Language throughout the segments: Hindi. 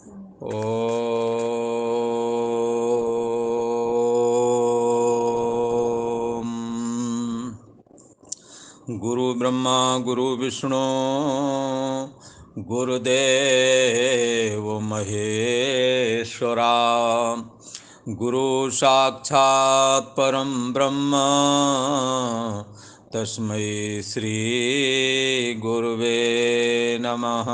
ओम। गुरु ब्रह्मा गुरु विष्णु गुरुदेव महेश्वरा, गुरु साक्षात् परम ब्रह्म तस्मै श्री गुरुवे नमः।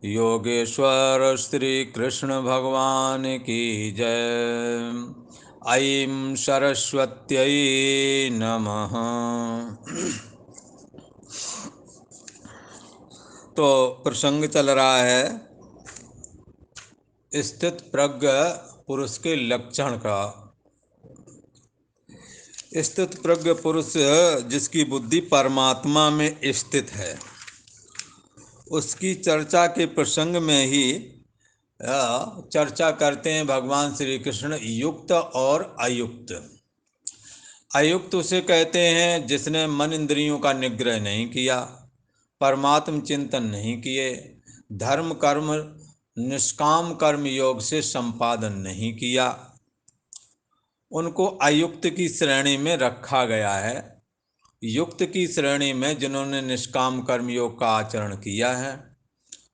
योगेश्वर श्री कृष्ण भगवान की जय। ऐं सरस्वत्यै नमः। तो प्रसंग चल रहा है स्थित प्रज्ञ पुरुष के लक्षण का। स्थित प्रज्ञ पुरुष जिसकी बुद्धि परमात्मा में स्थित है, उसकी चर्चा के प्रसंग में ही चर्चा करते हैं भगवान श्री कृष्ण युक्त और अयुक्त। अयुक्त उसे कहते हैं जिसने मन इंद्रियों का निग्रह नहीं किया, परमात्म चिंतन नहीं किए, धर्म कर्म निष्काम कर्म योग से संपादन नहीं किया, उनको अयुक्त की श्रेणी में रखा गया है। युक्त की श्रेणी में जिन्होंने निष्काम कर्म योग का आचरण किया है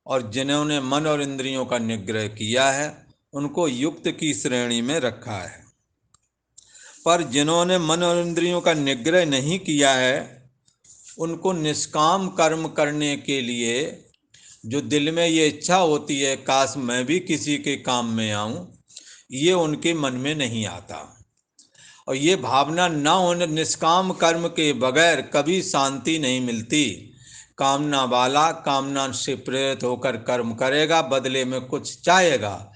और जिन्होंने मन और इंद्रियों का निग्रह किया है, उनको युक्त की श्रेणी में रखा है। पर जिन्होंने मन और इंद्रियों का निग्रह नहीं किया है, उनको निष्काम कर्म करने के लिए जो दिल में ये इच्छा होती है काश मैं भी किसी के काम में आऊं, ये उनके मन में नहीं आता। और ये भावना न होने, निष्काम कर्म के बगैर कभी शांति नहीं मिलती। कामना वाला कामना से प्रेरित होकर कर्म करेगा, बदले में कुछ चाहेगा,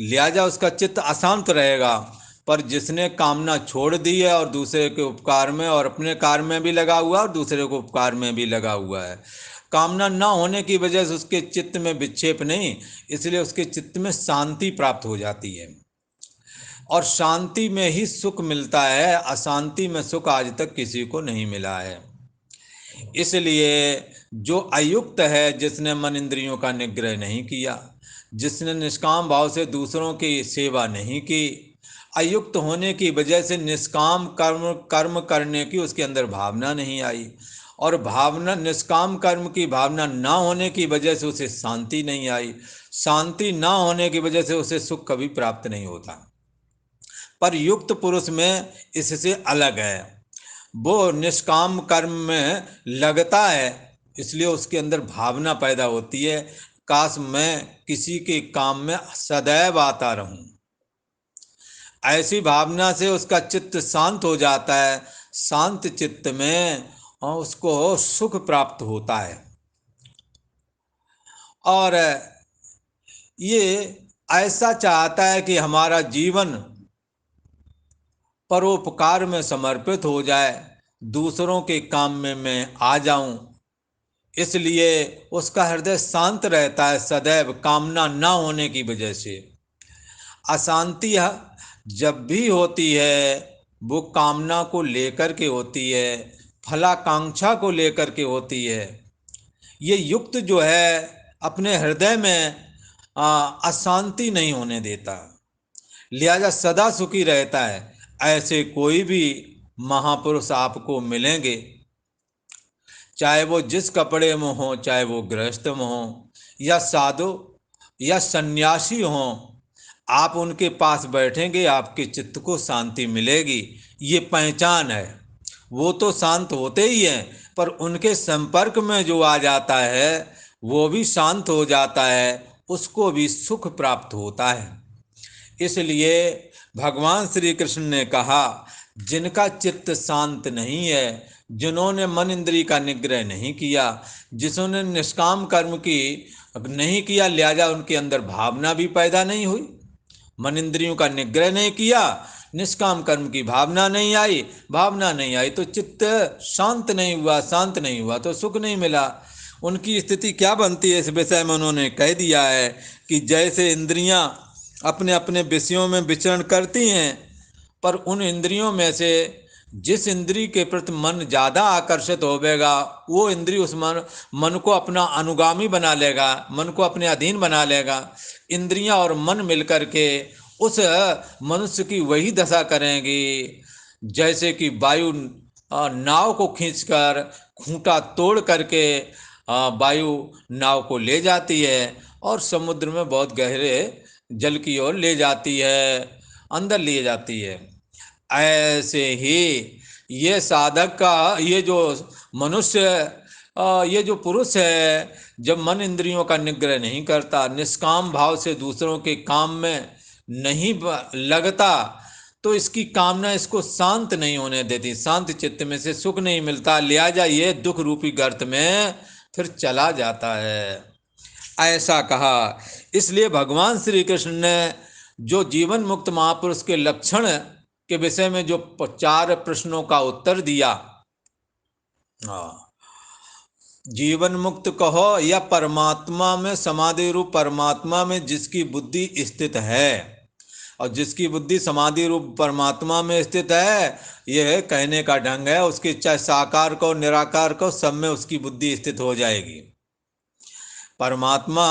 लिहाजा उसका चित्त अशांत रहेगा। पर जिसने कामना छोड़ दी है और दूसरे के उपकार में और अपने कार्य में भी लगा हुआ है और दूसरे को उपकार में भी लगा हुआ है, कामना न होने की वजह से उसके चित्त में विक्षेप नहीं, इसलिए उसके चित्त में शांति प्राप्त हो जाती है। और शांति में ही सुख मिलता है, अशांति में सुख आज तक किसी को नहीं मिला है। इसलिए जो अयुक्त है, जिसने मन इंद्रियों का निग्रह नहीं किया, जिसने निष्काम भाव से दूसरों की सेवा नहीं की, अयुक्त होने की वजह से निष्काम कर्म करने की उसके अंदर भावना नहीं आई, और भावना निष्काम कर्म की भावना ना होने की वजह से उसे शांति नहीं आई, शांति ना होने की वजह से उसे सुख कभी प्राप्त नहीं होता। पर युक्त पुरुष में इससे अलग है, वो निष्काम कर्म में लगता है, इसलिए उसके अंदर भावना पैदा होती है काश मैं किसी के काम में सदैव आता रहूं। ऐसी भावना से उसका चित्त शांत हो जाता है। शांत चित्त में उसको सुख प्राप्त होता है। और ये ऐसा चाहता है कि हमारा जीवन परोपकार में समर्पित हो जाए, दूसरों के काम में मैं आ जाऊं, इसलिए उसका हृदय शांत रहता है सदैव, कामना ना होने की वजह से। अशांति जब भी होती है वो कामना को लेकर के होती है, फलाकांक्षा को लेकर के होती है। ये युक्त जो है अपने हृदय में अशांति नहीं होने देता, लिहाजा सदा सुखी रहता है। ऐसे कोई भी महापुरुष आपको मिलेंगे, चाहे वो जिस कपड़े में हो, चाहे वो गृहस्थ में हो या साधु या सन्यासी हो, आप उनके पास बैठेंगे, आपके चित्त को शांति मिलेगी। ये पहचान है। वो तो शांत होते ही हैं, पर उनके संपर्क में जो आ जाता है वो भी शांत हो जाता है, उसको भी सुख प्राप्त होता है। इसलिए भगवान श्री कृष्ण ने कहा, जिनका चित्त शांत नहीं है, जिन्होंने मन इंद्रिय का निग्रह नहीं किया, जिन्होंने निष्काम कर्म की नहीं किया, लिहाजा उनके अंदर भावना भी पैदा नहीं हुई। मन इंद्रियों का निग्रह नहीं किया, निष्काम कर्म की भावना नहीं आई, भावना नहीं आई तो चित्त शांत नहीं हुआ, शांत नहीं हुआ तो सुख नहीं मिला। उनकी स्थिति क्या बनती है, इस विषय में उन्होंने कह दिया है कि जैसे इंद्रियां अपने अपने विषयों में विचरण करती हैं, पर उन इंद्रियों में से जिस इंद्री के प्रति मन ज़्यादा आकर्षित होवेगा, वो इंद्री उस मन को अपना अनुगामी बना लेगा, मन को अपने अधीन बना लेगा। इंद्रियां और मन मिलकर के उस मनुष्य की वही दशा करेंगी जैसे कि वायु नाव को खींचकर खूंटा तोड़ करके वायु नाव को ले जाती है और समुद्र में बहुत गहरे जल की ओर ले जाती है, अंदर ले जाती है। ऐसे ही ये साधक का, ये जो मनुष्य, ये जो पुरुष है, जब मन इंद्रियों का निग्रह नहीं करता, निष्काम भाव से दूसरों के काम में नहीं लगता, तो इसकी कामना इसको शांत नहीं होने देती, शांत चित्त में से सुख नहीं मिलता, लिहाजा ये दुख रूपी गर्त में फिर चला जाता है। ऐसा कहा। इसलिए भगवान श्री कृष्ण ने जो जीवन मुक्त महापुरुष के लक्षण के विषय में जो 4 प्रश्नों का उत्तर दिया, जीवन मुक्त कहो या परमात्मा में, समाधि रूप परमात्मा में जिसकी बुद्धि स्थित है, और जिसकी बुद्धि समाधि रूप परमात्मा में स्थित है, यह कहने का ढंग है। उसकी चाहे साकार को निराकार को, सब में उसकी बुद्धि स्थित हो जाएगी। परमात्मा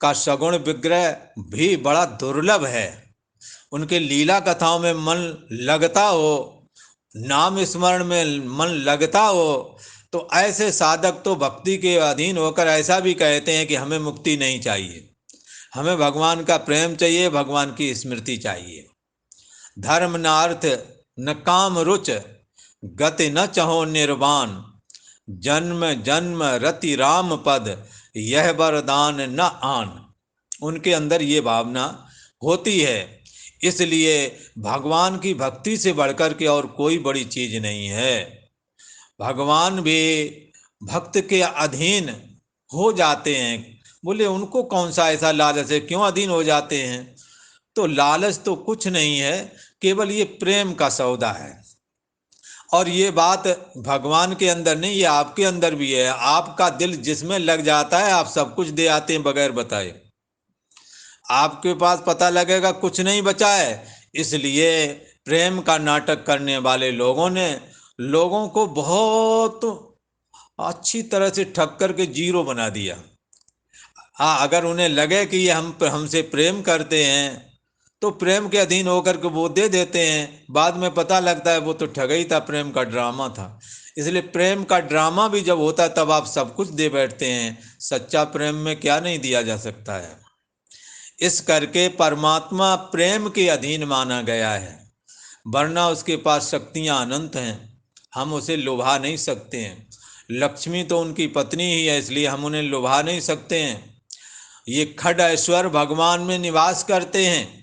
का सगुण विग्रह भी बड़ा दुर्लभ है। उनके लीला कथाओं में मन लगता हो, नाम स्मरण में मन लगता हो, तो ऐसे साधक तो भक्ति के अधीन होकर ऐसा भी कहते हैं कि हमें मुक्ति नहीं चाहिए, हमें भगवान का प्रेम चाहिए, भगवान की स्मृति चाहिए। धर्म न अर्थ न काम रुच, गति न चहो निर्वाण, जन्म जन्म रति राम पद, यह वरदान न आन। उनके अंदर ये भावना होती है। इसलिए भगवान की भक्ति से बढ़कर के और कोई बड़ी चीज नहीं है। भगवान भी भक्त के अधीन हो जाते हैं। बोले उनको कौन सा ऐसा लालच है, क्यों अधीन हो जाते हैं? तो लालच तो कुछ नहीं है, केवल ये प्रेम का सौदा है। और ये बात भगवान के अंदर नहीं, ये आपके अंदर भी है। आपका दिल जिसमें लग जाता है, आप सब कुछ दे आते हैं बगैर बताए। आपके पास पता लगेगा कुछ नहीं बचा है। इसलिए प्रेम का नाटक करने वाले लोगों ने लोगों को बहुत अच्छी तरह से ठग करके जीरो बना दिया। हाँ, अगर उन्हें लगे कि ये हमसे प्रेम करते हैं तो प्रेम के अधीन होकर के वो दे देते हैं। बाद में पता लगता है वो तो ठगा ही था, प्रेम का ड्रामा था। इसलिए प्रेम का ड्रामा भी जब होता है तब आप सब कुछ दे बैठते हैं। सच्चा प्रेम में क्या नहीं दिया जा सकता है। इस करके परमात्मा प्रेम के अधीन माना गया है, वरना उसके पास शक्तियां अनंत हैं, हम उसे लुभा नहीं सकते हैं। लक्ष्मी तो उनकी पत्नी ही है, इसलिए हम उन्हें लुभा नहीं सकते हैं। ये खड ऐश्वर्य भगवान में निवास करते हैं।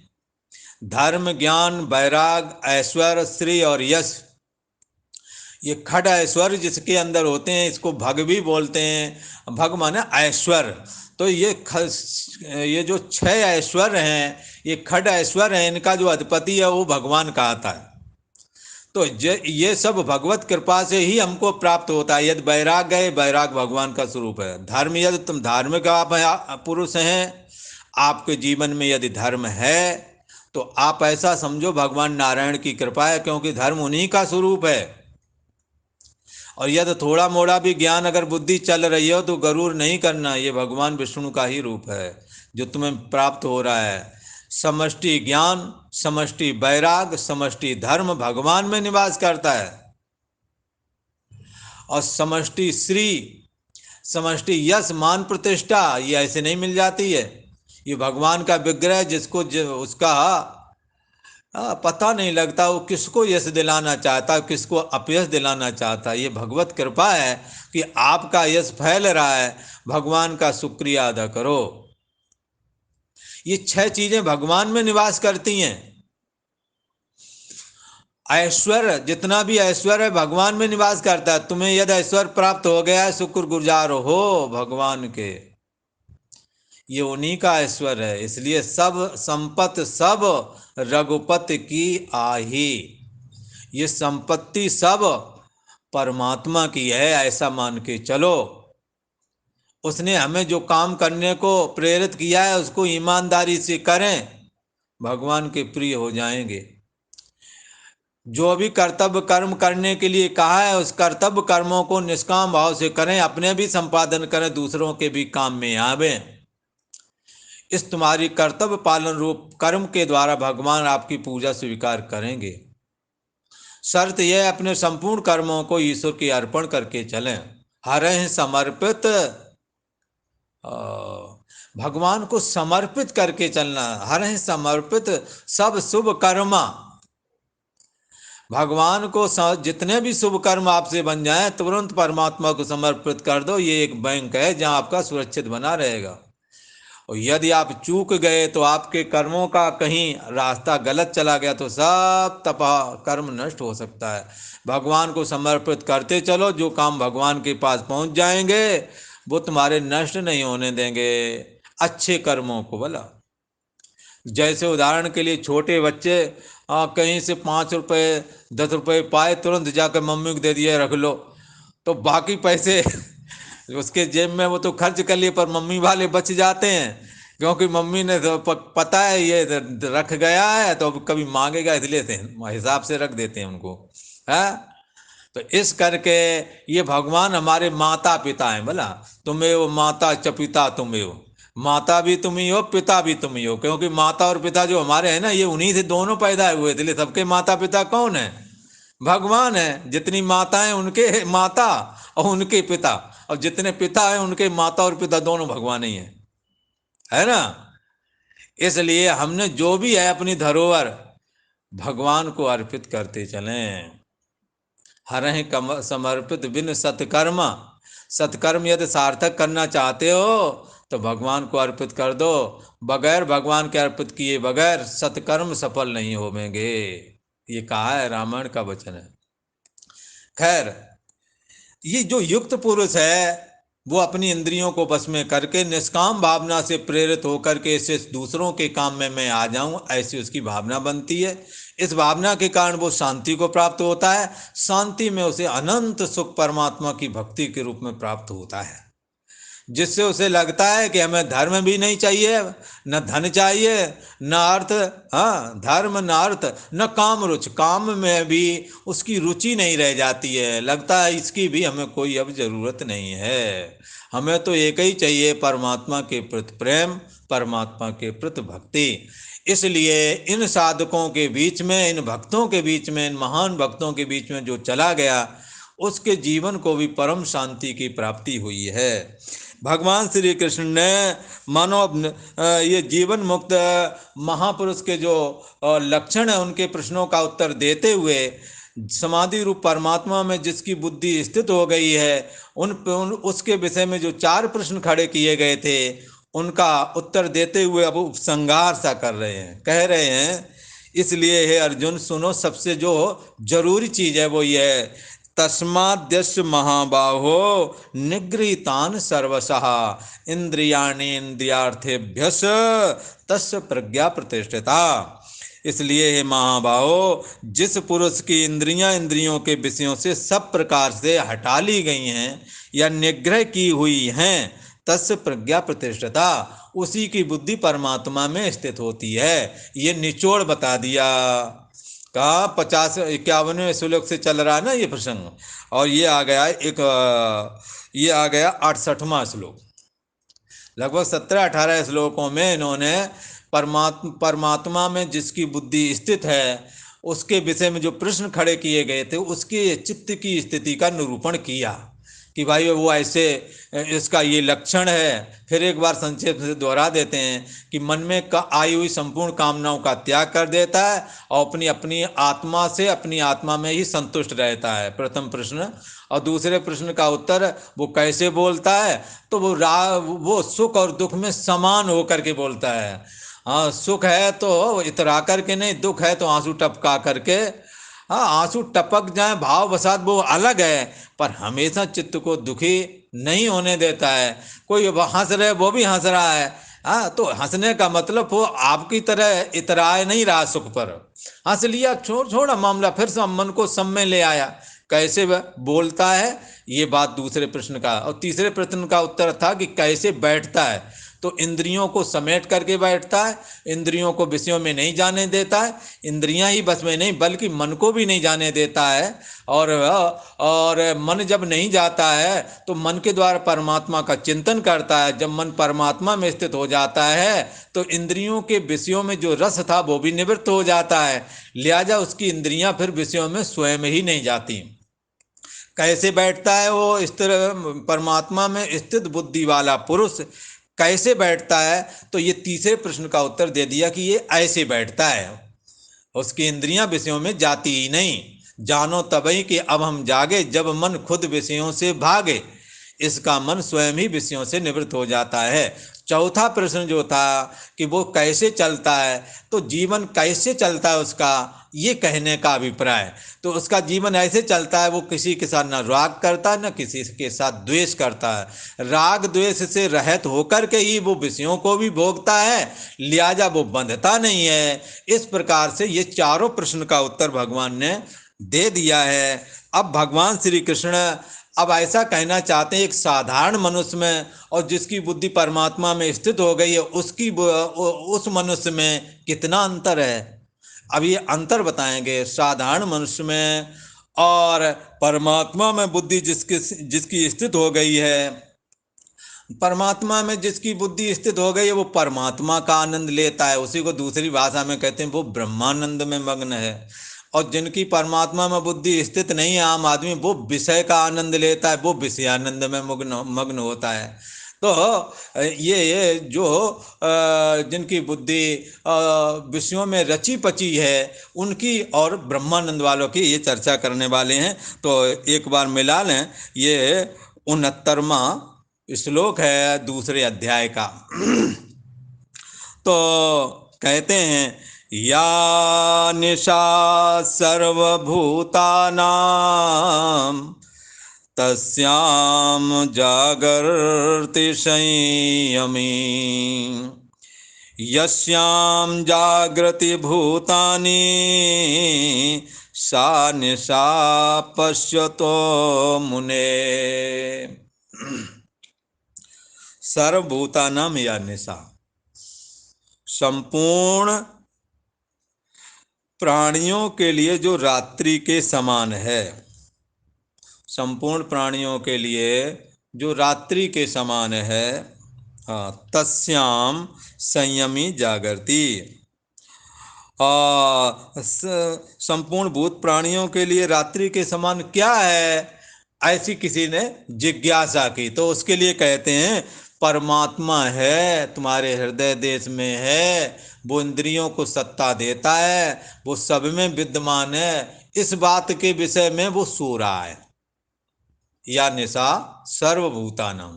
धर्म ज्ञान वैराग ऐश्वर्य श्री और यश, ये खड ऐश्वर्य जिसके अंदर होते हैं, इसको भग भी बोलते हैं। भग माने ऐश्वर्य। तो ये जो 6 ऐश्वर्य हैं, ये खड ऐश्वर्य हैं, इनका जो अधिपति है वो भगवान कहता है। तो ये सब भगवत कृपा से ही हमको प्राप्त होता है। यदि वैराग है, वैराग भगवान का स्वरूप है। धर्म, यदि तुम धार्मिक आप पुरुष हैं, आपके जीवन में यदि धर्म है तो आप ऐसा समझो भगवान नारायण की कृपा है, क्योंकि धर्म उन्हीं का स्वरूप है। और यदि थोड़ा मोड़ा भी ज्ञान अगर बुद्धि चल रही हो तो गरूर नहीं करना, ये भगवान विष्णु का ही रूप है जो तुम्हें प्राप्त हो रहा है। समष्टि ज्ञान, समष्टि वैराग, समष्टि धर्म भगवान में निवास करता है। और समष्टि श्री, समष्टि यश मान प्रतिष्ठा, ये ऐसे नहीं मिल जाती है। ये भगवान का विग्रह जिसको उसका पता नहीं लगता, वो किसको यश दिलाना चाहता, किसको अपयश दिलाना चाहता। ये भगवत कृपा है कि आपका यश फैल रहा है। भगवान का शुक्रिया अदा करो। ये 6 चीजें भगवान में निवास करती हैं। ऐश्वर्य, जितना भी ऐश्वर्य है भगवान में निवास करता है। तुम्हें यदि ऐश्वर्य प्राप्त हो गया है, शुक्रगुजार हो भगवान के, ये उन्हीं का ऐश्वर्य है। इसलिए सब संपत्ति सब रघुपति की आही, ये संपत्ति सब परमात्मा की है, ऐसा मान के चलो। उसने हमें जो काम करने को प्रेरित किया है उसको ईमानदारी से करें, भगवान के प्रिय हो जाएंगे। जो भी कर्तव्य कर्म करने के लिए कहा है उस कर्तव्य कर्मों को निष्काम भाव से करें, अपने भी संपादन करें, दूसरों के भी काम में आवे। इस तुम्हारी कर्तव्य पालन रूप कर्म के द्वारा भगवान आपकी पूजा स्वीकार करेंगे। शर्त यह है अपने संपूर्ण कर्मों को ईश्वर की अर्पण करके चलें। हरें समर्पित, भगवान को समर्पित करके चलना। हरें समर्पित सब शुभ कर्मा, भगवान को जितने भी शुभ कर्म आपसे बन जाएं तुरंत परमात्मा को समर्पित कर दो। ये एक बैंक है जहां आपका सुरक्षित बना रहेगा। और यदि आप चूक गए तो आपके कर्मों का कहीं रास्ता गलत चला गया तो सब तपा कर्म नष्ट हो सकता है। भगवान को समर्पित करते चलो, जो काम भगवान के पास पहुंच जाएंगे वो तुम्हारे नष्ट नहीं होने देंगे अच्छे कर्मों को। बोला जैसे उदाहरण के लिए छोटे बच्चे कहीं से 5 रुपये 10 रुपये पाए, तुरंत जाकर मम्मी को दे दिए रख लो, तो बाकी पैसे उसके जेब में वो तो खर्च कर लिए, पर मम्मी वाले बच जाते हैं, क्योंकि मम्मी ने तो पता है ये रख गया है तो अब कभी मांगेगा, इसलिए हिसाब से रख देते हैं उनको, है। तो इस करके ये भगवान हमारे माता पिता हैं। बोला तुम्हें वो माता च पिता तुम्हें हो, माता भी तुम ही हो पिता भी तुम ही हो, क्योंकि माता और पिता जो हमारे हैं ना ये उन्हीं से दोनों पैदा हुए, इसलिए सबके माता पिता कौन है? भगवान है। जितनी माता है उनके माता और उनके पिता, और जितने पिता हैं उनके माता और पिता दोनों भगवान ही है ना। इसलिए हमने जो भी है अपनी धरोहर भगवान को अर्पित करते चलें। हरें कम समर्पित बिन सत्कर्म, सत्कर्म यदि सार्थक करना चाहते हो तो भगवान को अर्पित कर दो। बगैर भगवान के अर्पित किए बगैर सत्कर्म सफल नहीं होंगे। ये कहा है, रामायण का वचन है। खैर, ये जो युक्त पुरुष है वो अपनी इंद्रियों को बस में करके निष्काम भावना से प्रेरित होकर के इससे दूसरों के काम में मैं आ जाऊं, ऐसी उसकी भावना बनती है। इस भावना के कारण वो शांति को प्राप्त होता है। शांति में उसे अनंत सुख परमात्मा की भक्ति के रूप में प्राप्त होता है, जिससे उसे लगता है कि हमें धर्म भी नहीं चाहिए, न धन चाहिए, न अर्थ, हाँ धर्म न अर्थ, न काम रुचि, काम में भी उसकी रुचि नहीं रह जाती है। लगता है इसकी भी हमें कोई अब जरूरत नहीं है, हमें तो एक ही चाहिए, परमात्मा के प्रति प्रेम, परमात्मा के प्रति भक्ति। इसलिए इन साधकों के बीच में, इन भक्तों के बीच में, इन महान भक्तों के बीच में जो चला गया उसके जीवन को भी परम शांति की प्राप्ति हुई है। भगवान श्री कृष्ण ने मानो ये जीवन मुक्त महापुरुष के जो लक्षण है उनके प्रश्नों का उत्तर देते हुए समाधि रूप परमात्मा में जिसकी बुद्धि स्थित हो गई है उसके विषय में जो 4 प्रश्न खड़े किए गए थे उनका उत्तर देते हुए अब उपसंहार सा कर रहे हैं, कह रहे हैं। इसलिए हे अर्जुन सुनो, सबसे जो जरूरी चीज है वो ये है, तस्माद्यस्य महाबाहो निगृहीतान सर्वशः इंद्रियाणि इंद्रियार्थेभ्यस तस्य प्रज्ञा प्रतिष्ठिता। इसलिए हे महाबाहो, जिस पुरुष की इंद्रियां इंद्रियों के विषयों से सब प्रकार से हटा ली गई हैं या निग्रह की हुई हैं, तस्य प्रज्ञा प्रतिष्ठिता, उसी की बुद्धि परमात्मा में स्थित होती है। ये निचोड़ बता दिया। कहा 51वें श्लोक से चल रहा है ना ये प्रसंग, और ये आ गया ये आ गया 68वां श्लोक। लगभग 17-18 श्लोकों में इन्होंने परमात्मा में जिसकी बुद्धि स्थित है उसके विषय में जो प्रश्न खड़े किए गए थे उसके चित्त की स्थिति का निरूपण किया कि भाई वो ऐसे, इसका ये लक्षण है। फिर एक बार संक्षेप से दोहरा देते हैं कि मन में आई हुई संपूर्ण कामनाओं का त्याग कर देता है और अपनी अपनी आत्मा से अपनी आत्मा में ही संतुष्ट रहता है, प्रथम प्रश्न। और दूसरे प्रश्न का उत्तर वो कैसे बोलता है, तो वो सुख और दुख में समान होकर के बोलता है। हाँ, सुख है तो इतरा करके नहीं, दुख है तो आंसू टपका करके। हाँ, आंसू टपक जाए भाव वसात वो अलग है, पर हमेशा चित्त को दुखी नहीं होने देता है। कोई हंस रहे वो भी हंस रहा है, हाँ, तो हंसने का मतलब वो आपकी तरह इतराए नहीं रहा सुख पर, हंस लिया, छोड़ा मामला, फिर से मन को सम में ले आया। कैसे बोलता है ये बात दूसरे प्रश्न का। और तीसरे प्रश्न का उत्तर था कि कैसे बैठता है, तो इंद्रियों को समेट करके बैठता है, इंद्रियों को विषयों में नहीं जाने देता है, इंद्रियां ही बस में नहीं बल्कि मन को भी नहीं जाने देता है। और मन जब नहीं जाता है तो मन के द्वारा परमात्मा का चिंतन करता है। जब मन परमात्मा में स्थित हो जाता है तो इंद्रियों के विषयों में जो रस था वो भी निवृत्त हो जाता है, लिहाजा उसकी इंद्रियां फिर विषयों में स्वयं ही नहीं जाती। कैसे बैठता है वो स्थिर परमात्मा में स्थित बुद्धि वाला पुरुष? कैसे बैठता है? तो ये तीसरे प्रश्न का उत्तर दे दिया कि ये ऐसे बैठता है, उसकी इंद्रियां विषयों में जाती ही नहीं। जानो तबई कि अब हम जागे, जब मन खुद विषयों से भागे, इसका मन स्वयं ही विषयों से निवृत्त हो जाता है। चौथा प्रश्न जो था कि वो कैसे चलता है, तो जीवन कैसे चलता है उसका, ये कहने का अभिप्राय। तो उसका जीवन ऐसे चलता है, वो किसी के साथ न राग करता है न किसी के साथ द्वेष करता है। राग द्वेष से रहित होकर के ही वो विषयों को भी भोगता है, लिहाजा वो बंधता नहीं है। इस प्रकार से ये चारों प्रश्न का उत्तर भगवान ने दे दिया है। अब भगवान श्री कृष्ण अब ऐसा कहना चाहते हैं, एक साधारण मनुष्य में और जिसकी बुद्धि परमात्मा में स्थित हो गई है उस मनुष्य में कितना अंतर है। अब ये अंतर बताएंगे साधारण मनुष्य में और परमात्मा में बुद्धि जिसकी स्थित हो गई है। परमात्मा में जिसकी बुद्धि स्थित हो गई है वो परमात्मा का आनंद लेता है, उसी को दूसरी भाषा में कहते हैं वो ब्रह्मानंद में मग्न है। और जिनकी परमात्मा में बुद्धि स्थित नहीं है, आम आदमी, वो विषय का आनंद लेता है, वो विषयानंद में मग्न होता है। तो ये जो जिनकी बुद्धि विषयों में रची पची है उनकी और ब्रह्मानंद वालों की ये चर्चा करने वाले हैं। तो एक बार मिला लें, ये 69वां श्लोक है दूसरे अध्याय का। तो कहते हैं, या निशा सर्वभूतानां तस्यां जागर्ति संयमी, यस्यां जागृति भूतानि सा निशा पश्यतो मुने। सर्वभूतानां या निशा, संपूर्ण प्राणियों के लिए जो रात्रि के समान है, संपूर्ण प्राणियों के लिए जो रात्रि के समान है, हाँ, तस्याम संयमी जागृति। संपूर्ण भूत प्राणियों के लिए रात्रि के समान क्या है, ऐसी किसी ने जिज्ञासा की, तो उसके लिए कहते हैं परमात्मा है, तुम्हारे हृदय देश में है, वो इंद्रियों को सत्ता देता है, वो सब में विद्यमान है, इस बात के विषय में वो सो रहा है। या निशा सर्वभूतानां,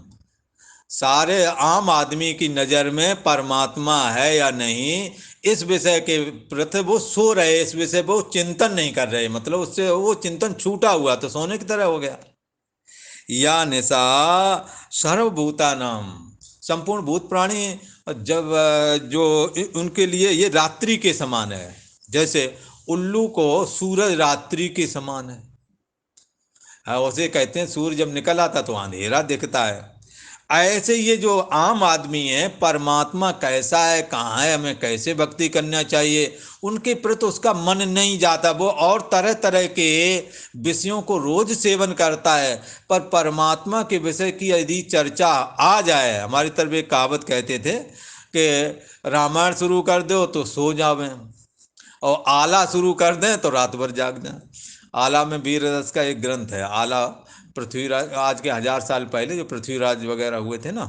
सारे आम आदमी की नज़र में परमात्मा है या नहीं, इस विषय के प्रति वो सो रहे, इस विषय वो चिंतन नहीं कर रहे, मतलब उससे वो चिंतन छूटा हुआ, तो सोने की तरह हो गया। या निशा सर्वभूतानां, संपूर्ण भूत प्राणी जब जो उनके लिए ये रात्रि के समान है, जैसे उल्लू को सूरज रात्रि के समान है। उसे कहते हैं सूर्य जब निकल आता तो अंधेरा दिखता है। ऐसे ये जो आम आदमी है, परमात्मा कैसा है, कहाँ है, हमें कैसे भक्ति करना चाहिए, उनके प्रति उसका मन नहीं जाता। वो और तरह तरह के विषयों को रोज सेवन करता है, पर परमात्मा के विषय की यदि चर्चा आ जाए, हमारी तरफ एक कहावत कहते थे कि रामायण शुरू कर दो तो सो जावे और आला शुरू कर दें तो रात भर जाग जाए। आला में वीर रस का एक ग्रंथ है, आला पृथ्वीराज, आज के 1000 साल पहले जो पृथ्वीराज वगैरह हुए थे ना,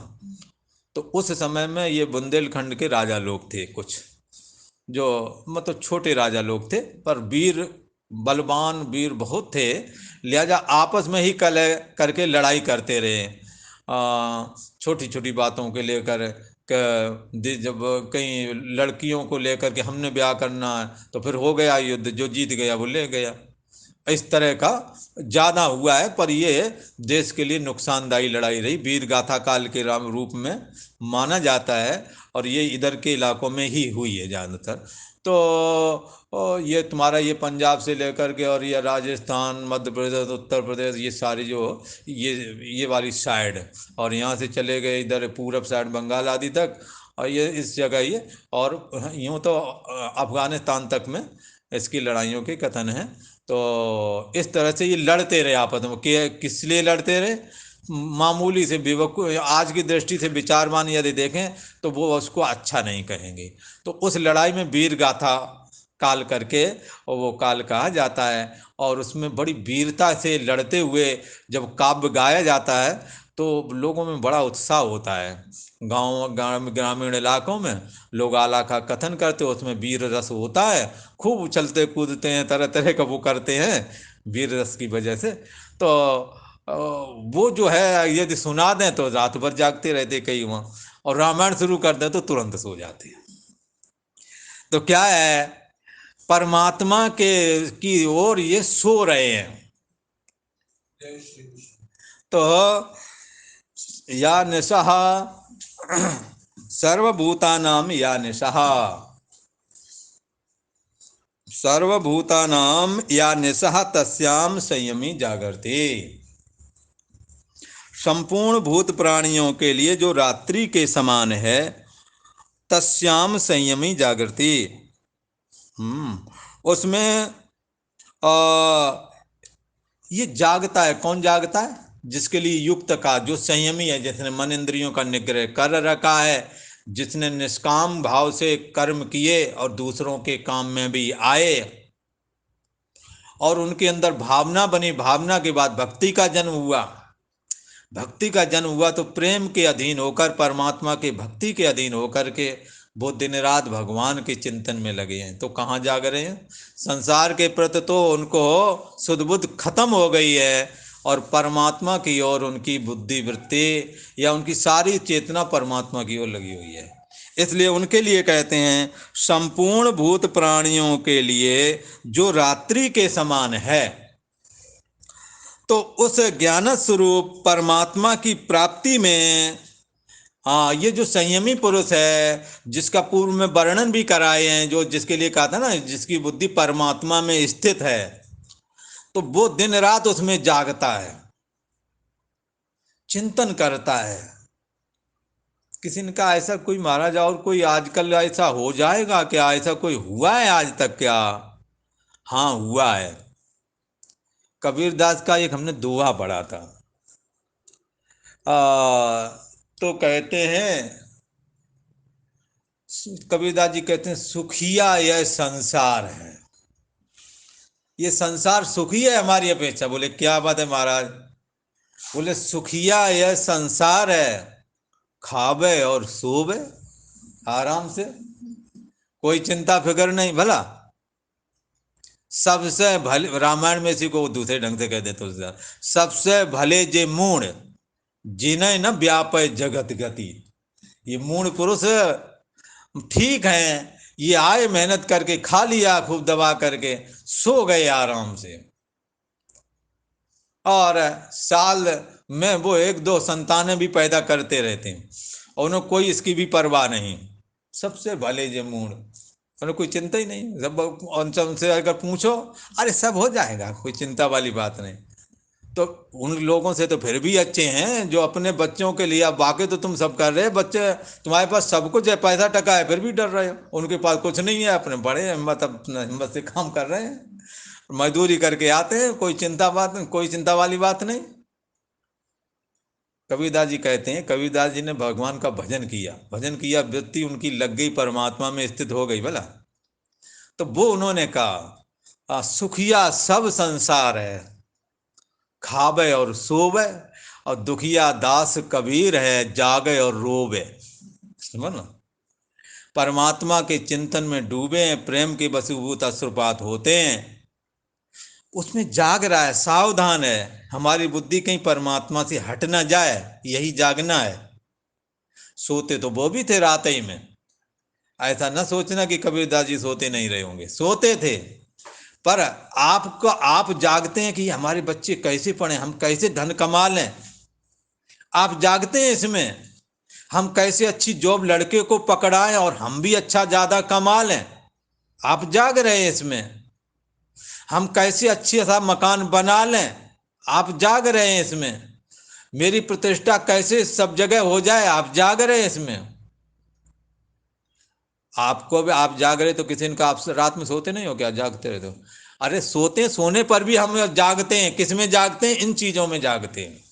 तो उस समय में ये बुंदेलखंड के राजा लोग थे, कुछ जो मतलब छोटे राजा लोग थे, पर वीर बलवान वीर बहुत थे, लिहाजा आपस में ही कलह करके लड़ाई करते रहे, छोटी छोटी बातों के लेकर। जब कई लड़कियों को लेकर के हमने ब्याह करना है तो फिर हो गया युद्ध, जो जीत गया वो ले गया। इस तरह का ज़्यादा हुआ है, पर ये देश के लिए नुकसानदायी लड़ाई रही, वीर गाथा काल के रूप में माना जाता है, और ये इधर के इलाकों में ही हुई है ज़्यादातर। तो ये तुम्हारा ये पंजाब से लेकर के और ये राजस्थान, मध्य प्रदेश, उत्तर प्रदेश, ये सारी जो ये वाली साइड, और यहाँ से चले गए इधर पूरब साइड बंगाल आदि तक, और ये इस जगह ये, और यूँ तो अफगानिस्तान तक में इसकी लड़ाइयों के कथन हैं। तो इस तरह से ये लड़ते रहे आपस में, किस लिए लड़ते रहे? मामूली से बेवकूफ़, आज की दृष्टि से विचारवान यदि देखें तो वो उसको अच्छा नहीं कहेंगे। तो उस लड़ाई में वीर गाथा काल करके, और वो काल कहा जाता है, और उसमें बड़ी वीरता से लड़ते हुए जब काव्य गाया जाता है तो लोगों में बड़ा उत्साह होता है। ग्रामीण इलाकों में लोग आला का कथन करते, उसमें वीर रस होता है, खूब उछलते कूदते हैं, तरह तरह का वो करते हैं वीर रस की वजह से। तो वो जो है यदि सुना दें तो रात भर जागते रहते कई वहाँ, और रामायण शुरू कर दें तो तुरंत सो जाते हैं। तो क्या है, परमात्मा के की ओर ये सो रहे हैं। तो या निशः सर्वभूतानां या निशः, सर्वभूतानां या निशः तस्याम संयमी जागर्ति। संपूर्ण भूत प्राणियों के लिए जो रात्रि के समान है, तस्याम संयमी जागृति। उसमें ये जागता है। कौन जागता है? जिसके लिए युक्त का, जो संयमी है, जिसने मन इंद्रियों का निग्रह कर रखा है, जिसने निष्काम भाव से कर्म किए और दूसरों के काम में भी आए, और उनके अंदर भावना बनी, भावना के बाद भक्ति का जन्म हुआ, भक्ति का जन्म हुआ तो प्रेम के अधीन होकर, परमात्मा के भक्ति के अधीन होकर के वो दिन रात भगवान के चिंतन में लगे हैं। तो कहाँ जाग रहे हैं? संसार के प्रति तो उनको सुध बुद्ध खत्म हो गई है, और परमात्मा की ओर उनकी बुद्धि वृत्ति या उनकी सारी चेतना परमात्मा की ओर लगी हुई है। इसलिए उनके लिए कहते हैं संपूर्ण भूत प्राणियों के लिए जो रात्रि के समान है। तो उस ज्ञान स्वरूप परमात्मा की प्राप्ति में, हाँ, ये जो संयमी पुरुष है, जिसका पूर्व में वर्णन भी कराए हैं, जो जिसके लिए कहा था ना, जिसकी बुद्धि परमात्मा में स्थित है, तो वो दिन रात उसमें जागता है, चिंतन करता है। किसी ने कहा ऐसा कोई महाराज और कोई आजकल ऐसा हो जाएगा क्या? ऐसा कोई हुआ है आज तक क्या? हाँ, हुआ है। कबीरदास का एक हमने दोहा पढ़ा था। तो कहते हैं, कबीरदास जी कहते हैं, सुखिया यह संसार है। ये संसार सुखी है हमारी अपेक्षा। बोले क्या बात है महाराज? बोले सुखिया यह संसार है, खावे और सोवे आराम से, कोई चिंता फिक्र नहीं। भला सबसे भले, रामायण में इसी को दूसरे ढंग से कह देते, सबसे भले जे मूढ़ जिन्हें न व्यापय जगत गति। ये मूढ़ पुरुष ठीक है, ये आए मेहनत करके, खा लिया खूब दबा करके, सो गए आराम से, और साल में वो 1-2 संतानें भी पैदा करते रहते हैं, और उन्हें कोई इसकी भी परवाह नहीं। सबसे भले जे मूढ़, उन्हें कोई चिंता ही नहीं। सब उनसे अगर पूछो, अरे सब हो जाएगा, कोई चिंता वाली बात नहीं। तो उन लोगों से तो फिर भी अच्छे हैं जो अपने बच्चों के लिए, अब बाकी तो तुम सब कर रहे हैं, बच्चे तुम्हारे पास सब कुछ है, पैसा टका है, फिर भी डर रहे हो। उनके पास कुछ नहीं है, अपने बड़े हिम्मत, अपना हिम्मत से काम कर रहे हैं, मजदूरी करके आते हैं, कोई चिंता वाली बात नहीं। कबीरदास जी कहते हैं, कबीरदास जी ने भगवान का भजन किया, वृत्ति उनकी लग गई, परमात्मा में स्थित हो गई। भला तो वो उन्होंने कहा सुखिया सब संसार है, खावे और सोवे, और दुखिया दास कबीर है, जागे और रोवे। समझ ना, परमात्मा के चिंतन में डूबे हैं, प्रेम के वशीभूत अश्रुपात होते हैं, उसमें जाग रहा है, सावधान है, हमारी बुद्धि कहीं परमात्मा से हट ना जाए, यही जागना है। सोते तो वो भी थे रात ही में, ऐसा न सोचना कि कबीरदास जी सोते नहीं रहे होंगे, सोते थे, पर आप जागते हैं कि हमारे बच्चे कैसे पढ़ें, हम कैसे धन कमा लें। आप जागते हैं इसमें, हम कैसे अच्छी जॉब लड़के को पकड़ाएं और हम भी अच्छा ज्यादा कमा लें। आप जाग रहे हैं इसमें। हम कैसे अच्छी सा मकान बना लें, आप जाग रहे हैं इसमें। मेरी प्रतिष्ठा कैसे सब जगह हो जाए, आप जाग रहे हैं इसमें। आपको भी, आप जाग रहे तो किसी ने कहा आप रात में सोते नहीं हो क्या, जागते रहे तो? अरे सोते, सोने पर भी हम जागते हैं। किस में जागते हैं? इन चीजों में जागते हैं।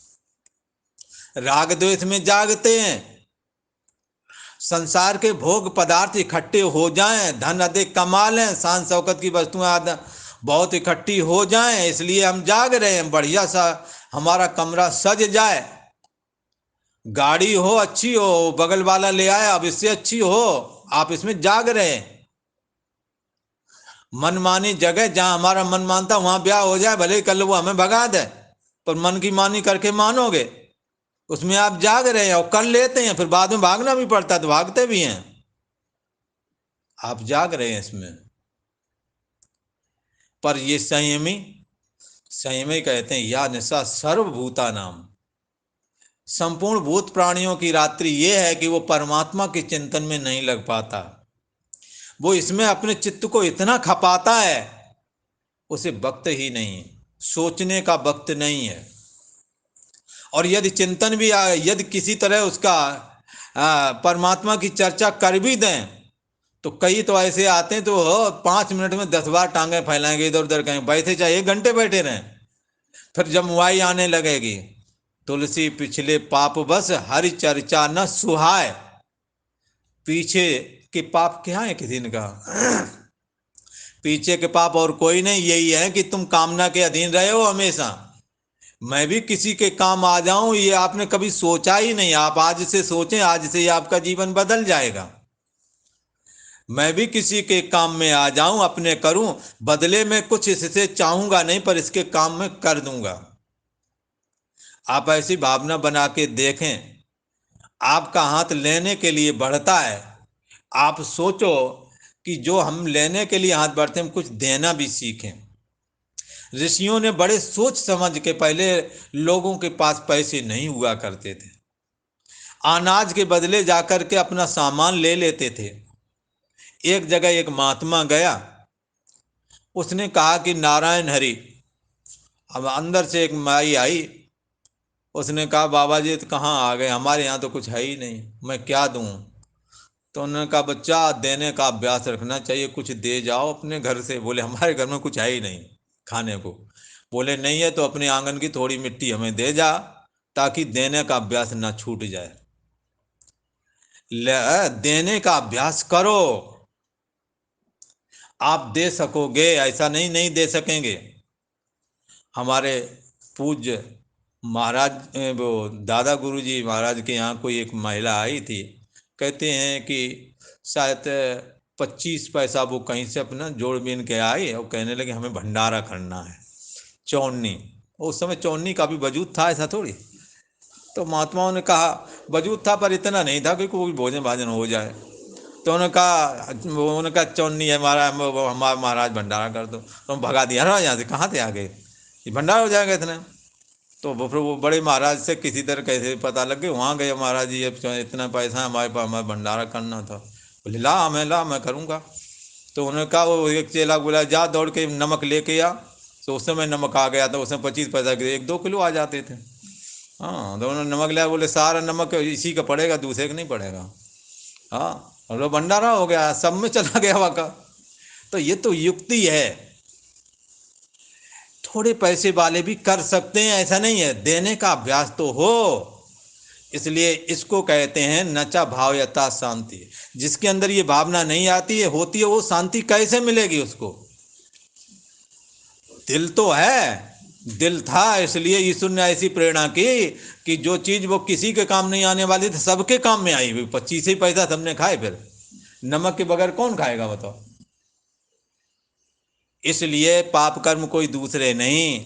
राग द्वेष में जागते हैं। संसार के भोग पदार्थ इकट्ठे हो जाएं, धन अधिक कमा लें, शान शौकत की वस्तुएं बहुत इकट्ठी हो जाएं, इसलिए हम जाग रहे हैं। बढ़िया सा हमारा कमरा सज जाए, गाड़ी हो अच्छी हो, बगल वाला ले आए अब इससे अच्छी हो, आप इसमें जाग रहे हैं। मनमानी जगह जहां हमारा मन मानता वहां ब्याह हो जाए, भले ही कल वो हमें भगा दे, पर मन की मानी करके मानोगे, उसमें आप जाग रहे हैं और कर लेते हैं। फिर बाद में भागना भी पड़ता है तो भागते भी हैं। आप जाग रहे हैं इसमें। पर ये संयमी, संयमी कहते हैं या निशा सर्वभूता नाम, संपूर्ण भूत प्राणियों की रात्रि ये है कि वो परमात्मा के चिंतन में नहीं लग पाता। वो इसमें अपने चित्त को इतना खपाता है, उसे वक्त ही नहीं, सोचने का वक्त नहीं है। और यदि चिंतन भी यदि किसी तरह उसका परमात्मा की चर्चा कर भी दें, तो कई तो ऐसे आते हैं तो 5 मिनट में 10 बार टांगे फैलाएंगे इधर उधर, कहीं बैठे चाहे 1 घंटे बैठे रहें, फिर जमुआई आने लगेगी। तुलसी पिछले पाप बस हरि चर्चा न सुहाय, पीछे के पाप क्या है किसी ने कहा पीछे के पाप और कोई नहीं, यही है कि तुम कामना के अधीन रहे हो हमेशा। मैं भी किसी के काम आ जाऊं ये आपने कभी सोचा ही नहीं। आप आज से सोचें, आज से ही आपका जीवन बदल जाएगा। मैं भी किसी के काम में आ जाऊं, अपने करूं, बदले में कुछ इससे चाहूंगा नहीं, पर इसके काम में कर दूंगा। आप ऐसी भावना बना के देखें, आपका हाथ लेने के लिए बढ़ता है। आप सोचो कि जो हम लेने के लिए हाथ बढ़ते हैं, हम कुछ देना भी सीखें। ऋषियों ने बड़े सोच समझ के, पहले लोगों के पास पैसे नहीं हुआ करते थे, अनाज के बदले जाकर के अपना सामान ले लेते थे। एक जगह एक महात्मा गया, उसने कहा कि नारायण हरि। अब अंदर से एक माई आई, उसने कहा बाबा जी तो कहाँ आ गए, हमारे यहाँ तो कुछ है ही नहीं, मैं क्या दूँ? तो उन्होंने कहा बच्चा देने का अभ्यास रखना चाहिए, कुछ दे जाओ अपने घर से। बोले हमारे घर में कुछ है ही नहीं खाने को। बोले नहीं है तो अपने आंगन की थोड़ी मिट्टी हमें दे जा, ताकि देने का अभ्यास ना छूट जाए। देने का अभ्यास करो, आप दे सकोगे, ऐसा नहीं नहीं दे सकेंगे। हमारे पूज्य महाराज, वो दादा गुरुजी महाराज के यहाँ कोई एक महिला आई थी, कहते हैं कि शायद 25 पैसा वो कहीं से अपना जोड़ बीन के आई और कहने लगे हमें भंडारा करना है, चौनी। उस समय चौनी का भी वजूद था, ऐसा थोड़ी। तो महात्माओं ने कहा वजूद था पर इतना नहीं था कि कोई भोजन भाजन हो जाए। तो उन्होंने कहा चौनी है हमारा, हमारा महाराज भंडारा कर दो। तो हम भगा दिया, यहाँ से कहाँ थे आ गए, ये भंडारा हो जाएगा इतने। तो वो फिर वो बड़े महाराज से किसी तरह कैसे पता लग गए, वहाँ गए महाराज जी अब इतना पैसा है हमारे पास, हमारे भंडारा करना था। बोले ला मैं करूँगा। तो उन्होंने कहा, वो एक चेला बोला जा दौड़ के नमक लेके आ। तो उस समय नमक आ गया था, उसमें 25 पैसा के 1-2 किलो आ जाते थे। हाँ, तो उन्होंने नमक लिया, बोले सारा नमक इसी का पड़ेगा, दूसरे का नहीं पड़ेगा। हाँ, और वो भंडारा हो गया, सब में चला गया वाका। तो ये तो युक्ति है। थोड़े पैसे वाले भी कर सकते हैं, ऐसा नहीं है, देने का अभ्यास तो हो। इसलिए इसको कहते हैं नचा भाव यथा शांति। जिसके अंदर ये भावना नहीं आती है, होती है, वो शांति कैसे मिलेगी उसको? दिल तो है, दिल था, इसलिए ईश्वर ने ऐसी प्रेरणा की कि जो चीज वो किसी के काम नहीं आने वाली थी सबके काम में आई। 25 पैसा सबने खाए, फिर नमक के बगैर कौन खाएगा बताओ? इसलिए पाप कर्म कोई दूसरे नहीं,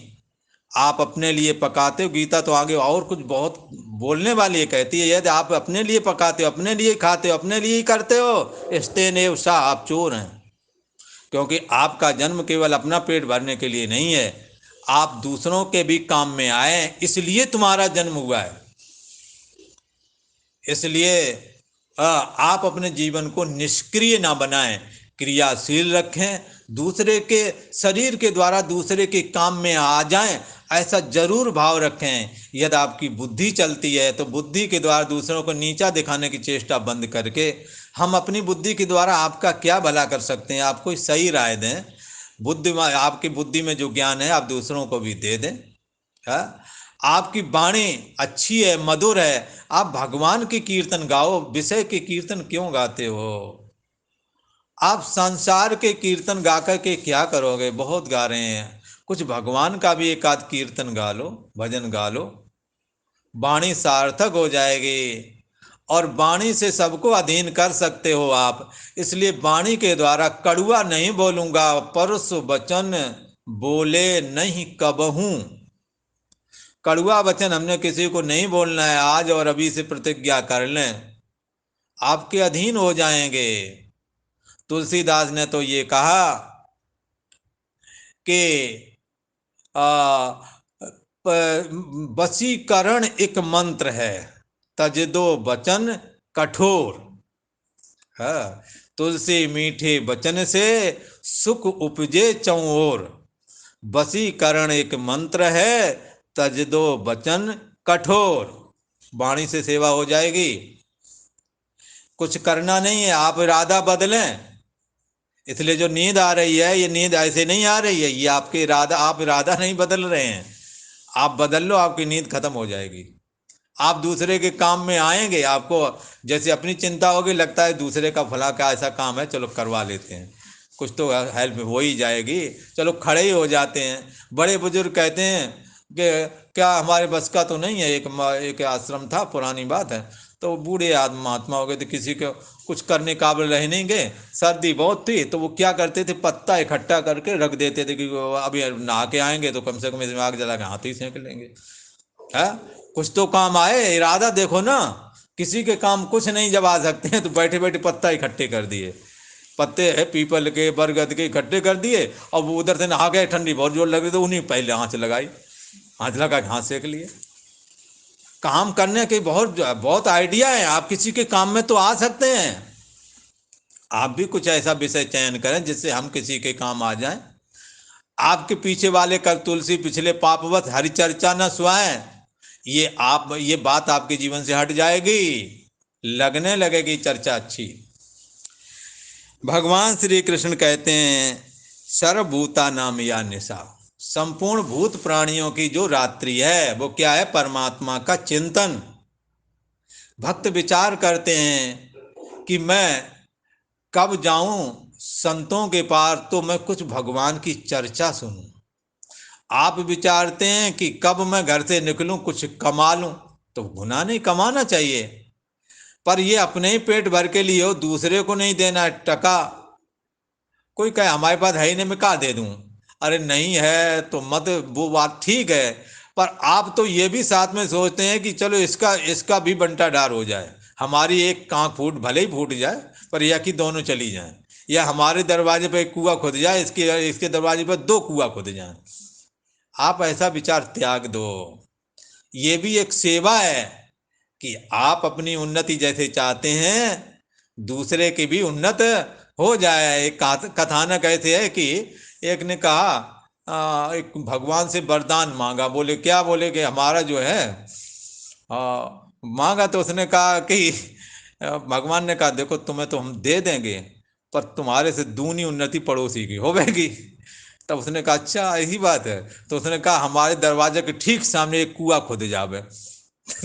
आप अपने लिए पकाते हो। गीता तो आगे और कुछ बहुत बोलने वाली है, कहती है यदि आप अपने लिए पकाते हो, अपने लिए खाते हो, अपने लिए ही करते हो, इस्तेनेव शाह, आप चोर हैं। क्योंकि आपका जन्म केवल अपना पेट भरने के लिए नहीं है, आप दूसरों के भी काम में आए, इसलिए तुम्हारा जन्म हुआ है। इसलिए आप अपने जीवन को निष्क्रिय ना बनाएं, क्रियाशील रखें, दूसरे के शरीर के द्वारा दूसरे के काम में आ जाएं, ऐसा जरूर भाव रखें। यदि आपकी बुद्धि चलती है तो बुद्धि के द्वारा दूसरों को नीचा दिखाने की चेष्टा बंद करके हम अपनी बुद्धि के द्वारा आपका क्या भला कर सकते हैं, आप कोई सही राय दें। बुद्धि, आपकी बुद्धि में जो ज्ञान है आप दूसरों को भी दे दें। हाँ? आपकी वाणी अच्छी है, मधुर है, आप भगवान की कीर्तन गाओ, विषय के कीर्तन क्यों गाते हो? आप संसार के कीर्तन गा कर के क्या करोगे? बहुत गा रहे हैं, कुछ भगवान का भी एक आध कीर्तन गा लो, भजन गा लो, वाणी सार्थक हो जाएगी। और वाणी से सबको अधीन कर सकते हो आप। इसलिए वाणी के द्वारा कड़ुआ नहीं बोलूंगा, परस वचन बोले नहीं कबहूं। कड़ुआ वचन हमने किसी को नहीं बोलना है, आज और अभी से प्रतिज्ञा कर लें, आपके अधीन हो जाएंगे। तुलसीदास ने तो ये कहा कि वशीकरण एक मंत्र है, तज दो वचन कठोर। हाँ, तुलसी मीठे वचन से सुख उपजे चौओर। वशीकरण एक मंत्र है, तज दो वचन कठोर। वाणी से सेवा हो जाएगी, कुछ करना नहीं है, आप इरादा बदलें। इसलिए जो नींद आ रही है, ये नींद ऐसे नहीं आ रही है, ये आपके इरादा, आप इरादा नहीं बदल रहे हैं। आप बदल लो, आपकी नींद खत्म हो जाएगी। आप दूसरे के काम में आएंगे, आपको जैसे अपनी चिंता होगी, लगता है दूसरे का भला का ऐसा काम है, चलो करवा लेते हैं, कुछ तो हेल्प हो ही जाएगी, चलो खड़े ही हो जाते हैं। बड़े बुजुर्ग कहते हैं कि क्या हमारे बस का तो नहीं है। एक आश्रम था, पुरानी बात है, तो बूढ़े आदमी महात्मा हो गए थे, किसी को कुछ करने काबिल रह नहीं गए, सर्दी बहुत थी, तो वो क्या करते थे, पत्ता इकट्ठा करके रख देते थे कि अभी नहा के आएंगे तो कम से कम इसमें आग जला के हाथ ही सेंक लेंगे। है, कुछ तो काम आए, इरादा देखो ना। किसी के काम कुछ नहीं जब आ सकते हैं तो बैठे बैठे पत्ता इकट्ठे कर दिए, पत्ते है पीपल के बरगद के इकट्ठे कर दिए, और वो उधर से नहा गए, ठंडी बहुत जोर लग रही तो उन्हीं पहले आँच लगाई, आँच लगा के हाथ सेक लिए। काम करने के बहुत बहुत आइडिया है, आप किसी के काम में तो आ सकते हैं। आप भी कुछ ऐसा विषय चयन करें जिससे हम किसी के काम आ जाएं। आपके पीछे वाले कर तुलसी पिछले पापवत हरि चर्चा न सुहाएं, ये बात आपके जीवन से हट जाएगी, लगने लगेगी चर्चा अच्छी। भगवान श्री कृष्ण कहते हैं, सर्वभूता नाम या निशा, संपूर्ण भूत प्राणियों की जो रात्रि है वो क्या है, परमात्मा का चिंतन। भक्त विचार करते हैं कि मैं कब जाऊं संतों के पार तो मैं कुछ भगवान की चर्चा सुनूं। आप विचारते हैं कि कब मैं घर से निकलूं कुछ कमा लूं, तो गुनाह नहीं, कमाना चाहिए, पर ये अपने ही पेट भर के लिए हो, दूसरे को नहीं देना टका। कोई कहे हमारे पास है ही नहीं, मैं कहाँ दे दूं, अरे नहीं है तो मत, वो बात ठीक है, पर आप तो ये भी साथ में सोचते हैं कि चलो इसका भी बंटाढार हो जाए, हमारी एक कांख भले ही फूट जाए, पर यह कि दोनों चली जाएं, या हमारे दरवाजे पर एक कुआं खुद जाए, इसके दरवाजे पर दो कुआं खुद जाएं। आप ऐसा विचार त्याग दो। ये भी एक सेवा है कि आप अपनी उन्नति जैसे चाहते हैं, दूसरे की भी उन्नत हो जाए। एक कथानक ऐसे है कि एक ने कहा, एक भगवान से वरदान मांगा, बोले क्या, बोले कि हमारा जो है मांगा, तो उसने कहा कि भगवान ने कहा देखो तुम्हें तो हम दे देंगे, पर तुम्हारे से दूनी उन्नति पड़ोसी की होगी। तब उसने कहा अच्छा यही बात है, तो उसने कहा हमारे दरवाजे के ठीक सामने एक कुआं खुद जावे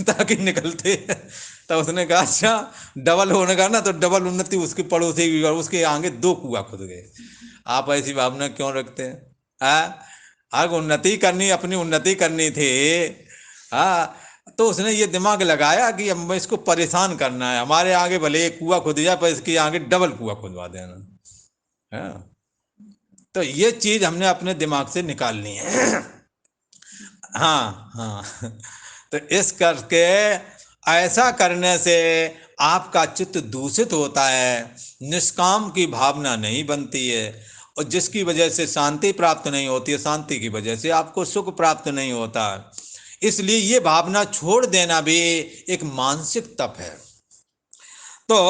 ताकि निकलते। तब उसने कहा अच्छा, डबल होने का ना, तो डबल उन्नति उसके पड़ोसी की, और उसके आगे दो कुआं खुद गए। आप ऐसी भावना क्यों रखते हैं? आगे उन्नति करनी, अपनी उन्नति करनी थी। हाँ, तो उसने ये दिमाग लगाया कि अब इसको परेशान करना है, हमारे आगे भले एक कुआं खुद जाए पर इसके आगे डबल कुआं खुदवा देना है। तो ये चीज हमने अपने दिमाग से निकालनी है। हाँ हाँ, तो इस करके ऐसा करने से आपका चित्त दूषित होता है, निष्काम की भावना नहीं बनती है, और जिसकी वजह से शांति प्राप्त नहीं होती है, शांति की वजह से आपको सुख प्राप्त नहीं होता। इसलिए ये भावना छोड़ देना भी एक मानसिक तप है। तो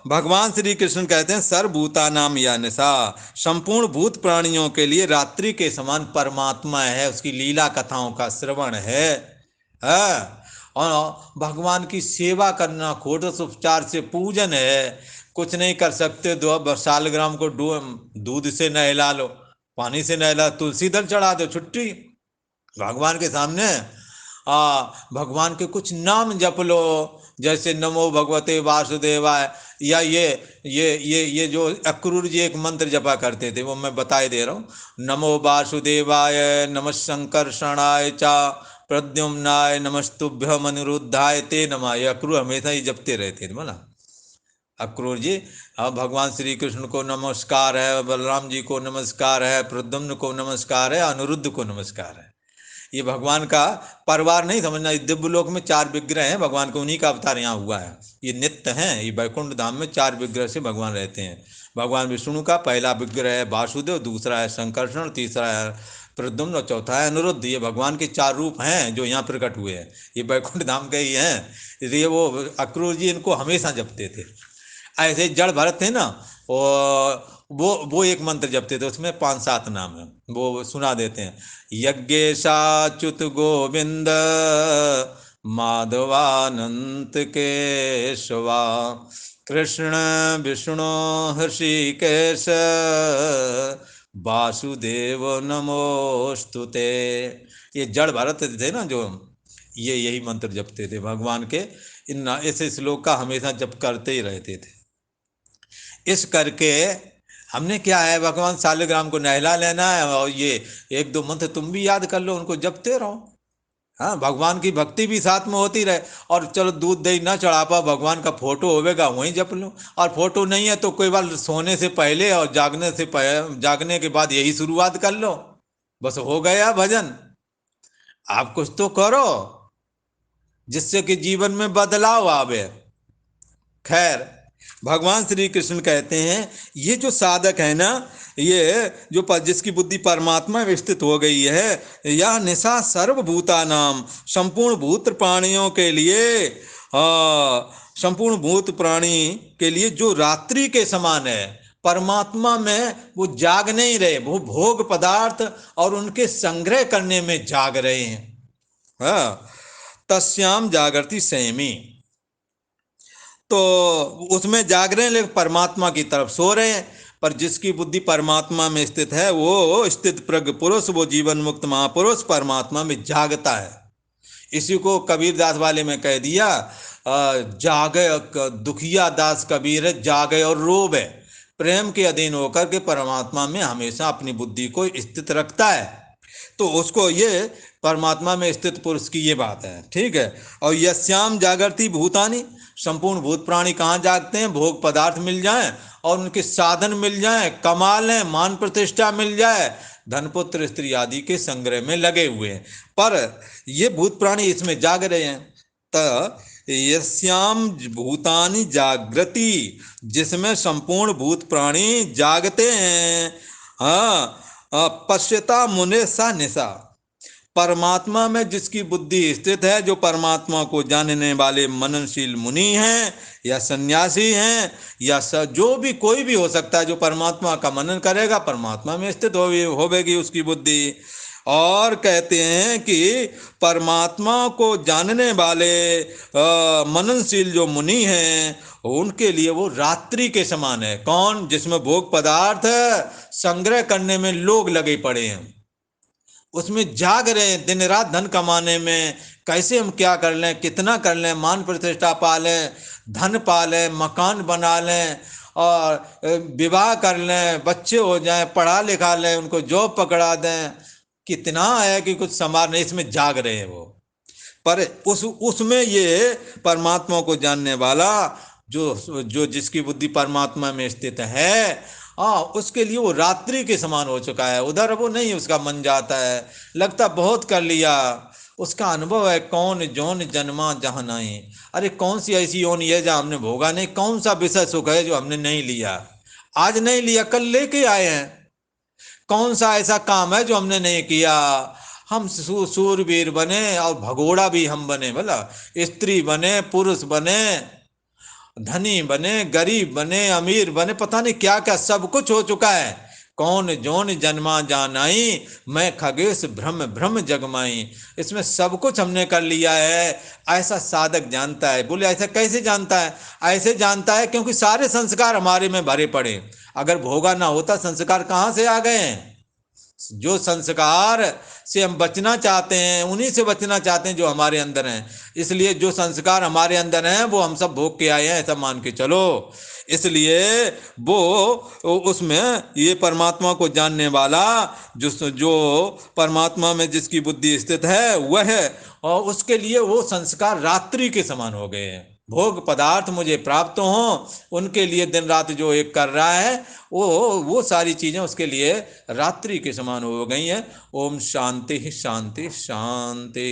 भगवान श्री कृष्ण कहते हैं सर्वभूतानाम या निशा, संपूर्ण भूत प्राणियों के लिए रात्रि के समान परमात्मा है, उसकी लीला कथाओं का श्रवण है। और भगवान की सेवा करना, खोटस उपचार से पूजन है। कुछ नहीं कर सकते तो सालग्राम को दूध से नहला लो, पानी से नहला, तुलसी दल चढ़ा दो, छुट्टी। भगवान के सामने भगवान के कुछ नाम जप लो, जैसे नमो भगवते वासुदेवाय, या ये जो अक्रूर जी एक मंत्र जपा करते थे, वो मैं बताए दे रहा हूँ। नमो वासुदेवाय, नमः संकर्षणाय चा प्रद्युम्नाय, नमस्तुभ्यम अनिरुद्धाय ते नमः। ये अक्रूर हमेशा ही जपते रहते थे बोला अक्रूर जी। भगवान श्री कृष्ण को नमस्कार है, बलराम जी को नमस्कार है, प्रद्युम्न को नमस्कार है, अनिरुद्ध को नमस्कार है। ये भगवान का परिवार नहीं समझना। दिव्य लोक में 4 विग्रह हैं भगवान को, उन्हीं का अवतार यहाँ हुआ है। ये नित्य हैं, ये वैकुंठ धाम में 4 विग्रह से भगवान रहते हैं। भगवान विष्णु का पहला विग्रह है वासुदेव, दूसरा है संकर्षण, तीसरा है प्रद्युम्न और चौथा है अनिरुद्ध। ये भगवान के 4 रूप हैं जो यहाँ प्रकट हुए हैं, ये वैकुंठ धाम के ही हैं। इसलिए वो अक्रूर जी इनको हमेशा जपते थे। ऐसे जड़ भरत थे ना, वो एक मंत्र जपते थे, उसमें 5-7 नाम है, वो सुना देते हैं। यज्ञेशाच्युत गोविंद माधवानंत केशवा, कृष्ण विष्णु हृषिकेश, वासुदेव नमोस्तुते। ये जड़ भरत थे ना जो, ये यही मंत्र जपते थे भगवान के। इन ऐसे श्लोक का हमेशा जप करते ही रहते थे। इस करके हमने क्या है, भगवान सालिग्राम को नहला लेना है, और ये 1-2 मंत्र तुम भी याद कर लो, उनको जपते रहो। हाँ, भगवान की भक्ति भी साथ में होती रहे। और चलो दूध दही ना चढ़ा पाओ, भगवान का फोटो होवेगा वहीं जप लो। और फोटो नहीं है तो कोई बार सोने से पहले और जागने के बाद यही शुरुआत कर लो, बस हो गया भजन। आप कुछ तो करो जिससे कि जीवन में बदलाव आवे। खैर, भगवान श्री कृष्ण कहते हैं ये जो साधक है ना, ये जो जिसकी बुद्धि परमात्मा में स्थित हो गई है, यह निशा सर्वभूता नाम, संपूर्ण भूत प्राणियों के लिए, संपूर्ण भूत प्राणी के लिए जो रात्रि के समान है। परमात्मा में वो जाग नहीं रहे, वो भोग पदार्थ और उनके संग्रह करने में जाग रहे हैं। तस्याम जागृति संयमी, तो उसमें जाग रहे हैं लेकिन परमात्मा की तरफ सो रहे हैं। पर जिसकी बुद्धि परमात्मा में स्थित है, वो स्थित प्रज्ञ पुरुष, वो जीवन मुक्त महापुरुष परमात्मा में जागता है। इसी को कबीरदास वाले में कह दिया, जागे दुखिया दास कबीर जागे और रोवे, प्रेम के अधीन होकर के परमात्मा में हमेशा अपनी बुद्धि को स्थित रखता है। तो उसको ये परमात्मा में स्थित पुरुष की ये बात है, ठीक है। और यस्याम जागृति भूतानि, संपूर्ण भूत प्राणी कहाँ जागते हैं? भोग पदार्थ मिल जाए और उनके साधन मिल जाए, कमा लें, मान प्रतिष्ठा मिल जाए, धन पुत्र स्त्री आदि के संग्रह में लगे हुए हैं। पर ये भूत प्राणी इसमें जाग रहे हैं। तो यस्याम भूतानि जागृति, जिसमें संपूर्ण भूत प्राणी जागते हैं। हाँ, पश्यता मुने सा निशा, परमात्मा में जिसकी बुद्धि स्थित है, जो परमात्मा को जानने वाले मननशील मुनि हैं या सन्यासी हैं या जो भी कोई भी हो सकता है, जो परमात्मा का मनन करेगा परमात्मा में स्थित होवेगी उसकी बुद्धि। और कहते हैं कि परमात्मा को जानने वाले मननशील जो मुनि हैं, उनके लिए वो रात्रि के समान है। कौन? जिसमें भोग पदार्थ संग्रह करने में लोग लगे पड़े हैं, उसमें जाग रहे हैं दिन रात धन कमाने में, कैसे हम क्या कर लें, कितना कर लें, मान प्रतिष्ठा पा लें, धन पा लें, मकान बना लें और विवाह कर लें, बच्चे हो जाएं, पढ़ा लिखा लें, उनको जॉब पकड़ा दें। कितना है कि कुछ संभाल नहीं, इसमें जाग रहे हैं वो। पर उसमें ये परमात्मा को जानने वाला जो जिसकी बुद्धि परमात्मा में स्थित है, उसके लिए वो रात्रि के समान हो चुका है। उधर वो नहीं, उसका मन जाता है, लगता बहुत कर लिया, उसका अनुभव है कौन जौन जन्मा जहाँ नहीं। अरे कौन सी ऐसी योन है जहाँ हमने भोगा नहीं? कौन सा विषय सुख है जो हमने नहीं लिया? आज नहीं लिया, कल लेके आए हैं। कौन सा ऐसा काम है जो हमने नहीं किया? हम सूरवीर बने और भगोड़ा भी हम बने, बोला स्त्री बने, पुरुष बने, धनी बने, गरीब बने, अमीर बने, पता नहीं क्या क्या सब कुछ हो चुका है। कौन जोन जन्मा जानाई, मैं खगेश भ्रम भ्रम जगमाई। इसमें सब कुछ हमने कर लिया है, ऐसा साधक जानता है। बोले ऐसा कैसे जानता है? ऐसे जानता है क्योंकि सारे संस्कार हमारे में भरे पड़े। अगर भोगा ना होता, संस्कार कहाँ से आ गए हैं? जो संस्कार से हम बचना चाहते हैं, उन्हीं से बचना चाहते हैं जो हमारे अंदर हैं। इसलिए जो संस्कार हमारे अंदर हैं वो हम सब भोग के आए हैं, ऐसा मान के चलो। इसलिए वो उसमें ये परमात्मा को जानने वाला, जो परमात्मा में जिसकी बुद्धि स्थित है वह है, और उसके लिए वो संस्कार रात्रि के समान हो गए हैं। भोग पदार्थ मुझे प्राप्त हों, उनके लिए दिन रात जो एक कर रहा है, वो सारी चीज़ें उसके लिए रात्रि के समान हो गई हैं। ओम शांति शांति शांति।